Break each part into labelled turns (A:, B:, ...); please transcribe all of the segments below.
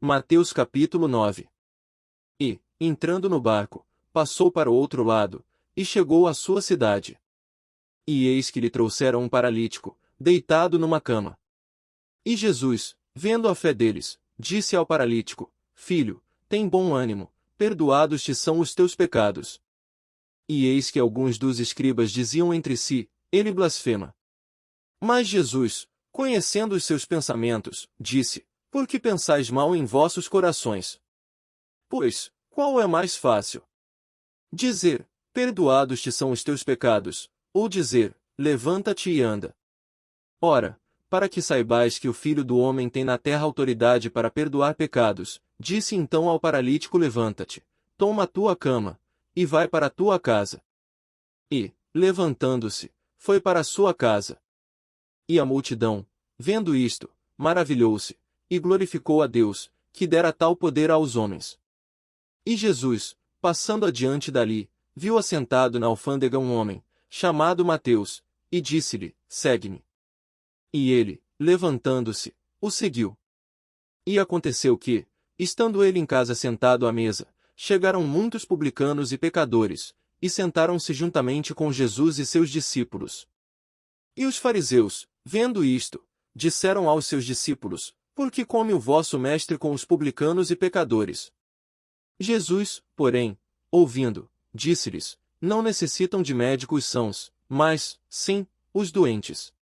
A: Mateus capítulo 9. E, entrando no barco, passou para o outro lado, e chegou à sua cidade. E eis que lhe trouxeram um paralítico, deitado numa cama. E Jesus, vendo a fé deles, disse ao paralítico: Filho, tem bom ânimo, perdoados te são os teus pecados. E eis que alguns dos escribas diziam entre si: Ele blasfema. Mas Jesus, conhecendo os seus pensamentos, disse: Por que pensais mal em vossos corações? Pois, qual é mais fácil? Dizer: Perdoados te são os teus pecados, ou dizer: Levanta-te e anda. Ora, para que saibais que o Filho do Homem tem na terra autoridade para perdoar pecados, disse então ao paralítico: Levanta-te, toma a tua cama, e vai para a tua casa. E, levantando-se, foi para a sua casa. E a multidão, vendo isto, maravilhou-se, e glorificou a Deus, que dera tal poder aos homens. E Jesus, passando adiante dali, viu assentado na alfândega um homem, chamado Mateus, e disse-lhe: Segue-me. E ele, levantando-se, o seguiu. E aconteceu que, estando ele em casa sentado à mesa, chegaram muitos publicanos e pecadores, e sentaram-se juntamente com Jesus e seus discípulos. E os fariseus, vendo isto, disseram aos seus discípulos: Por que come o vosso mestre com os publicanos e pecadores? Jesus, porém, ouvindo, disse-lhes: Não necessitam de médico os sãos, mas, sim, os doentes.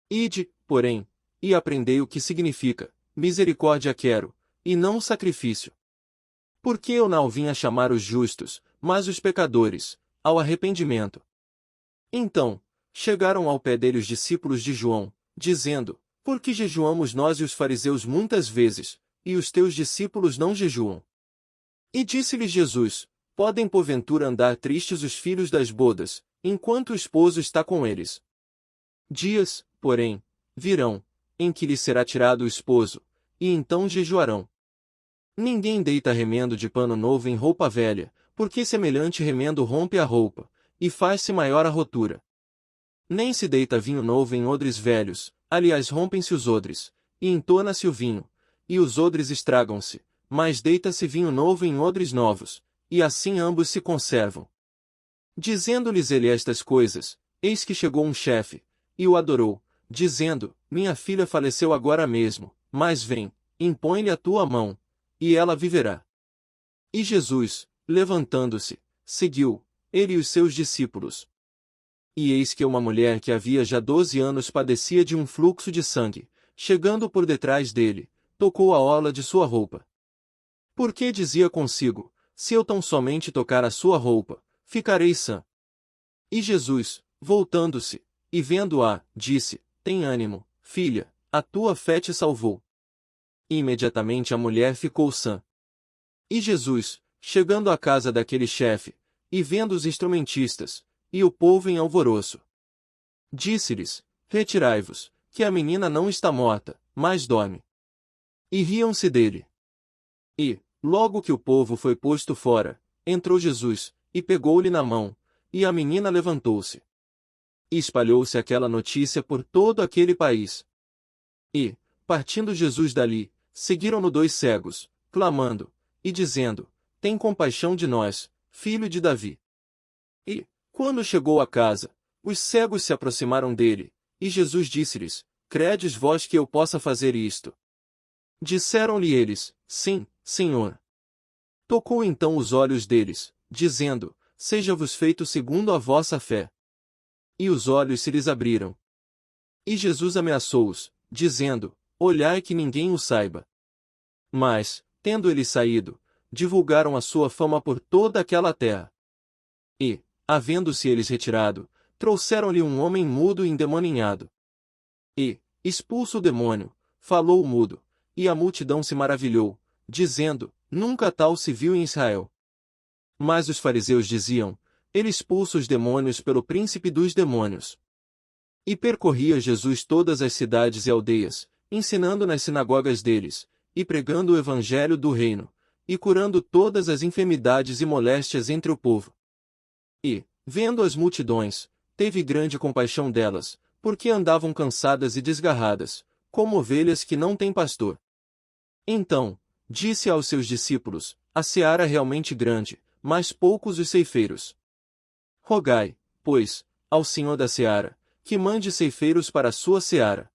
A: Ide, porém, e aprendei o que significa: misericórdia quero, e não o sacrifício. Porque eu não vim a chamar os justos, mas os pecadores, ao arrependimento. Então, chegaram ao pé dele os discípulos de João, dizendo: Por que jejuamos nós e os fariseus muitas vezes, e os teus discípulos não jejuam? E disse-lhes Jesus: Podem porventura andar tristes os filhos das bodas, enquanto o esposo está com eles? Dias, porém, virão, em que lhes será tirado o esposo, e então jejuarão. Ninguém deita remendo de pano novo em roupa velha, porque semelhante remendo rompe a roupa, e faz-se maior a rotura. Nem se deita vinho novo em odres velhos, aliás rompem-se os odres, e entona-se o vinho, e os odres estragam-se, mas deita-se vinho novo em odres novos, e assim ambos se conservam. Dizendo-lhes ele estas coisas, eis que chegou um chefe, e o adorou, dizendo: Minha filha faleceu agora mesmo, mas vem, impõe-lhe a tua mão, e ela viverá. E Jesus, levantando-se, seguiu, ele e os seus discípulos. E eis que uma mulher que havia já 12 anos padecia de um fluxo de sangue, chegando por detrás dele, tocou a orla de sua roupa. Porque dizia consigo: Se eu tão somente tocar a sua roupa, ficarei sã. E Jesus, voltando-se, e vendo-a, disse: Tem ânimo, filha, a tua fé te salvou. E imediatamente a mulher ficou sã. E Jesus, chegando à casa daquele chefe, e vendo os instrumentistas, e o povo em alvoroço, disse-lhes: Retirai-vos, que a menina não está morta, mas dorme. E riam-se dele. E, logo que o povo foi posto fora, entrou Jesus, e pegou-lhe na mão, e a menina levantou-se. E espalhou-se aquela notícia por todo aquele país. E, partindo Jesus dali, seguiram-no 2 cegos, clamando, e dizendo: Tem compaixão de nós, filho de Davi. E, quando chegou à casa, os cegos se aproximaram dele, e Jesus disse-lhes: Credes vós que eu possa fazer isto? Disseram-lhe eles: Sim, Senhor. Tocou então os olhos deles, dizendo: Seja-vos feito segundo a vossa fé. E os olhos se lhes abriram. E Jesus ameaçou-os, dizendo: Olhai que ninguém o saiba. Mas, tendo eles saído, divulgaram a sua fama por toda aquela terra. E, havendo-se eles retirado, trouxeram-lhe um homem mudo e endemoninhado. E, expulso o demônio, falou o mudo, e a multidão se maravilhou, dizendo: Nunca tal se viu em Israel. Mas os fariseus diziam: Ele expulsa os demônios pelo príncipe dos demônios. E percorria Jesus todas as cidades e aldeias, ensinando nas sinagogas deles, e pregando o evangelho do reino, e curando todas as enfermidades e moléstias entre o povo. E, vendo as multidões, teve grande compaixão delas, porque andavam cansadas e desgarradas, como ovelhas que não têm pastor. Então, Disse aos seus discípulos: a seara é realmente grande, mas poucos os ceifeiros. Rogai, pois, ao Senhor da seara, que mande ceifeiros para a sua seara.